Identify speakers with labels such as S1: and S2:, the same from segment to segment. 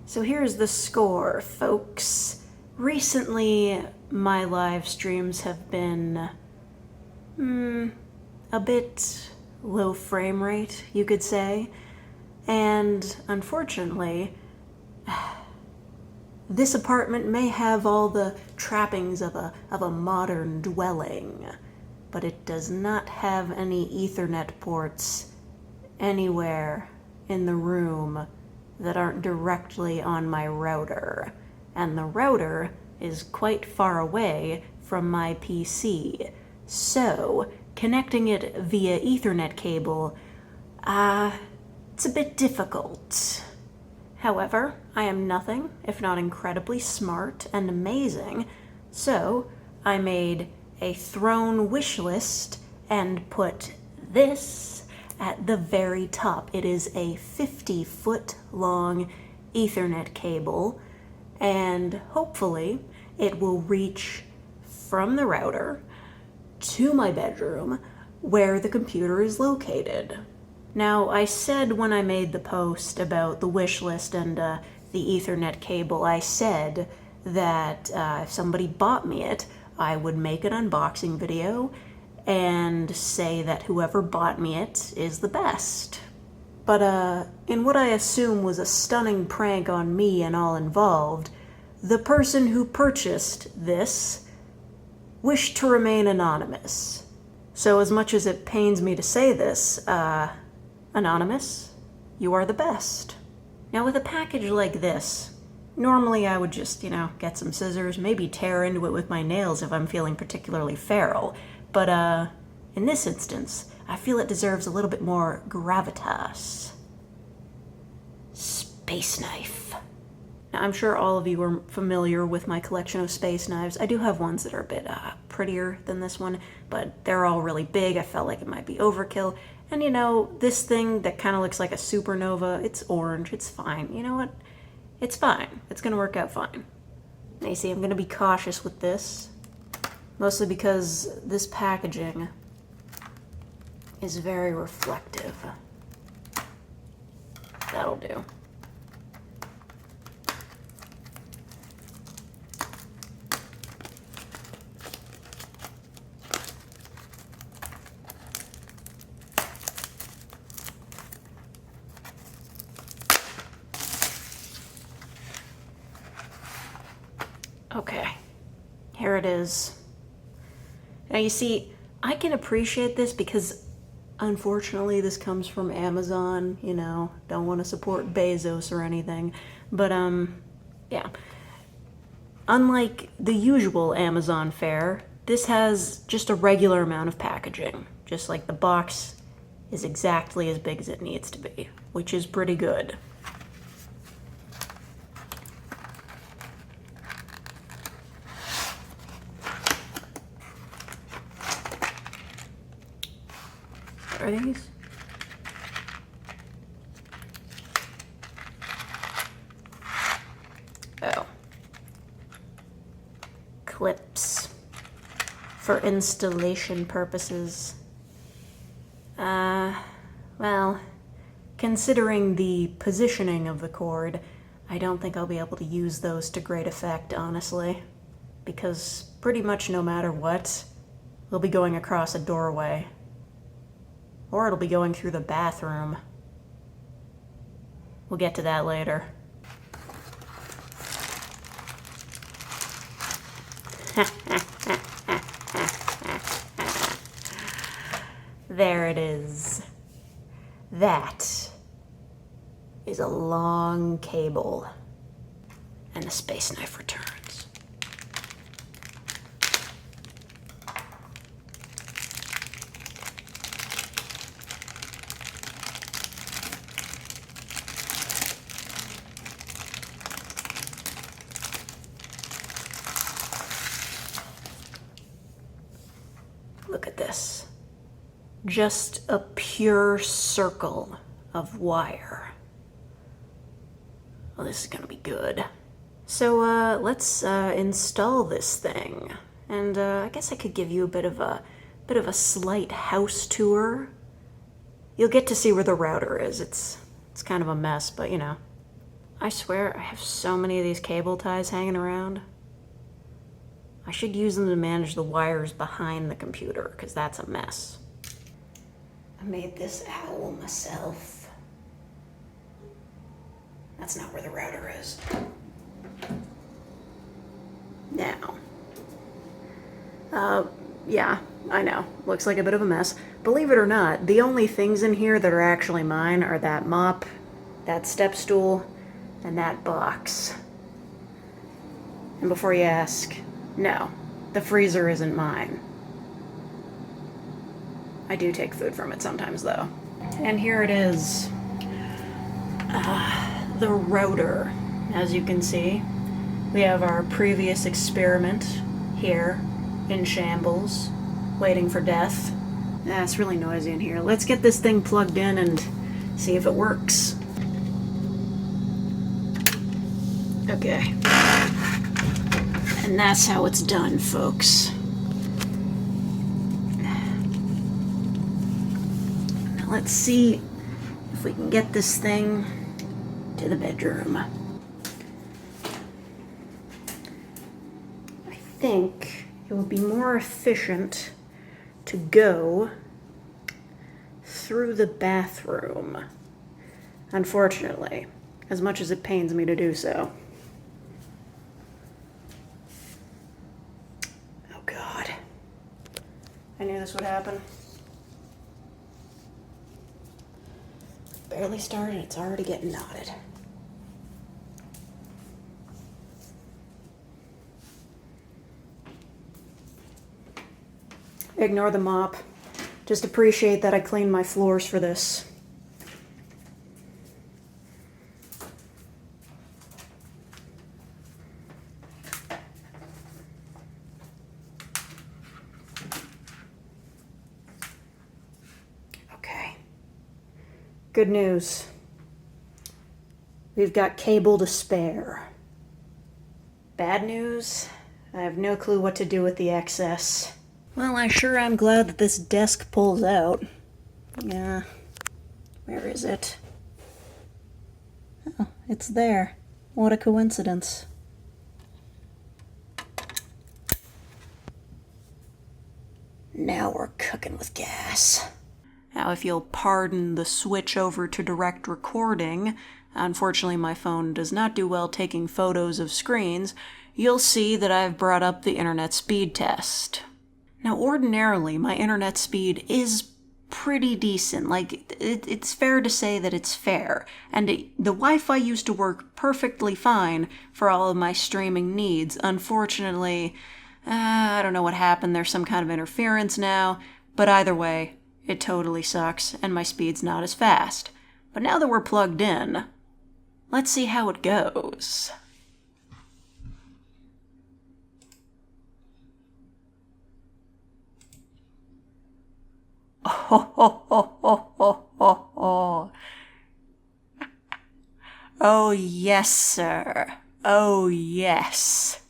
S1: So here's the score, folks. Recently, my live streams have been, a bit low frame rate, you could say. And unfortunately, this apartment may have all the trappings of a modern dwelling, but it does not have any Ethernet ports anywhere in the room that aren't directly on my router. And the router is quite far away from my PC. So, connecting it via Ethernet cable, it's a bit difficult. However, I am nothing if not incredibly smart and amazing, so I made a throne wish list and put this at the very top. It is a 50-foot long Ethernet cable, and hopefully it will reach from the router to my bedroom where the computer is located. Now, I said when I made the post about the wish list and the Ethernet cable, I said that if somebody bought me it, I would make an unboxing video and say that whoever bought me it is the best. But in what I assume was a stunning prank on me and all involved, the person who purchased this wished to remain anonymous. So as much as it pains me to say this, Anonymous, you are the best. Now with a package like this, normally I would just, get some scissors, maybe tear into it with my nails if I'm feeling particularly feral. But in this instance, I feel it deserves a little bit more gravitas. Space knife. Now I'm sure all of you are familiar with my collection of space knives. I do have ones that are a bit prettier than this one, but they're all really big. I felt like it might be overkill. And this thing that kind of looks like a supernova, it's orange, it's fine. You know what? It's fine. It's gonna work out fine. Now you see, I'm gonna be cautious with this, mostly because this packaging is very reflective. That'll do. Okay, here it is. Now you see, I can appreciate this because unfortunately this comes from Amazon, don't want to support Bezos or anything, but yeah. Unlike the usual Amazon fare, this has just a regular amount of packaging, just like the box is exactly as big as it needs to be, which is pretty good. Are these? Oh. Clips. For installation purposes. Well, considering the positioning of the cord, I don't think I'll be able to use those to great effect, honestly. Because pretty much no matter what, we'll be going across a doorway. Or it'll be going through the bathroom. We'll get to that later. There it is. That is a long cable. And the space knife returns. Look at this. Just a pure circle of wire. Well, this is gonna be good. So, let's install this thing. And I guess I could give you a bit of a slight house tour. You'll get to see where the router is. It's kind of a mess, but I swear I have so many of these cable ties hanging around. I should use them to manage the wires behind the computer, because that's a mess. I made this owl myself. That's not where the router is. Now. Yeah, I know. Looks like a bit of a mess. Believe it or not, the only things in here that are actually mine are that mop, that step stool, and that box. And before you ask, no, the freezer isn't mine. I do take food from it sometimes, though. And here it is. The router. As you can see, we have our previous experiment here in shambles, waiting for death. It's really noisy in here. Let's get this thing plugged in and see if it works. Okay. And that's how it's done, folks. Now let's see if we can get this thing to the bedroom. I think it would be more efficient to go through the bathroom. Unfortunately, as much as it pains me to do so. Oh God. I knew this would happen. Barely started, it's already getting knotted. Ignore the mop. Just appreciate that I cleaned my floors for this. Okay. Good news. We've got cable to spare. Bad news? I have no clue what to do with the excess. Well, I sure am glad that this desk pulls out. Yeah. Where is it? Oh, it's there. What a coincidence. Now we're cooking with gas. Now, if you'll pardon the switch over to direct recording, unfortunately my phone does not do well taking photos of screens, you'll see that I've brought up the internet speed test. Now, ordinarily, my internet speed is pretty decent. Like, it's fair to say that it's fair. And the Wi-Fi used to work perfectly fine for all of my streaming needs. Unfortunately, I don't know what happened. There's some kind of interference now. But either way, it totally sucks, and my speed's not as fast. But now that we're plugged in, let's see how it goes. Oh, oh, yes, sir. Oh, yes.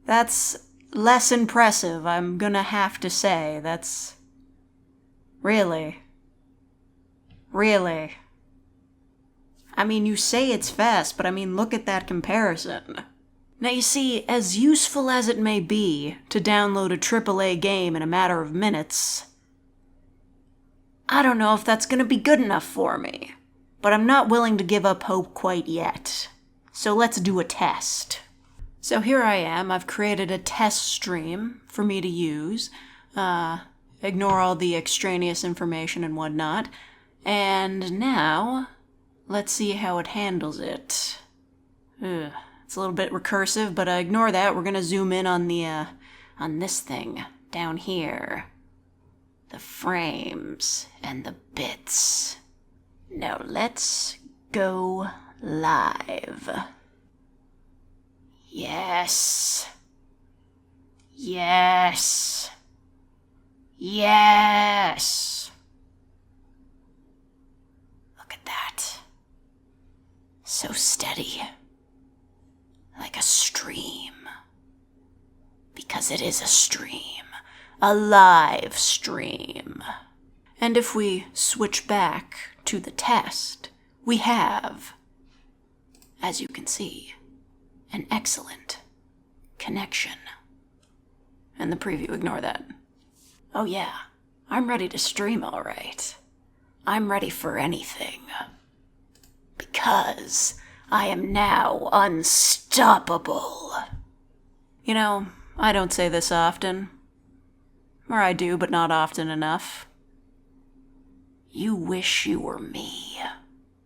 S1: That's less impressive, I'm gonna have to say. That's... Really? Really? I mean, you say it's fast, but I mean, look at that comparison. Now you see, as useful as it may be to download a AAA game in a matter of minutes, I don't know if that's gonna be good enough for me. But I'm not willing to give up hope quite yet. So let's do a test. So here I am, I've created a test stream for me to use. Ignore all the extraneous information and whatnot. And now, let's see how it handles it. It's a little bit recursive, but ignore that. We're gonna zoom in on the, on this thing down here. The frames and the bits. Now let's go live. Yes. Yes. Yes. Look at that. So steady. Like a stream. Because it is a stream. A live stream. And if we switch back to the test, We have, as you can see, an excellent connection. And the preview, ignore that. Oh yeah, I'm ready to stream all right. I'm ready for anything. Because I am now unstoppable. You know, I don't say this often. Or I do, but not often enough. You wish you were me.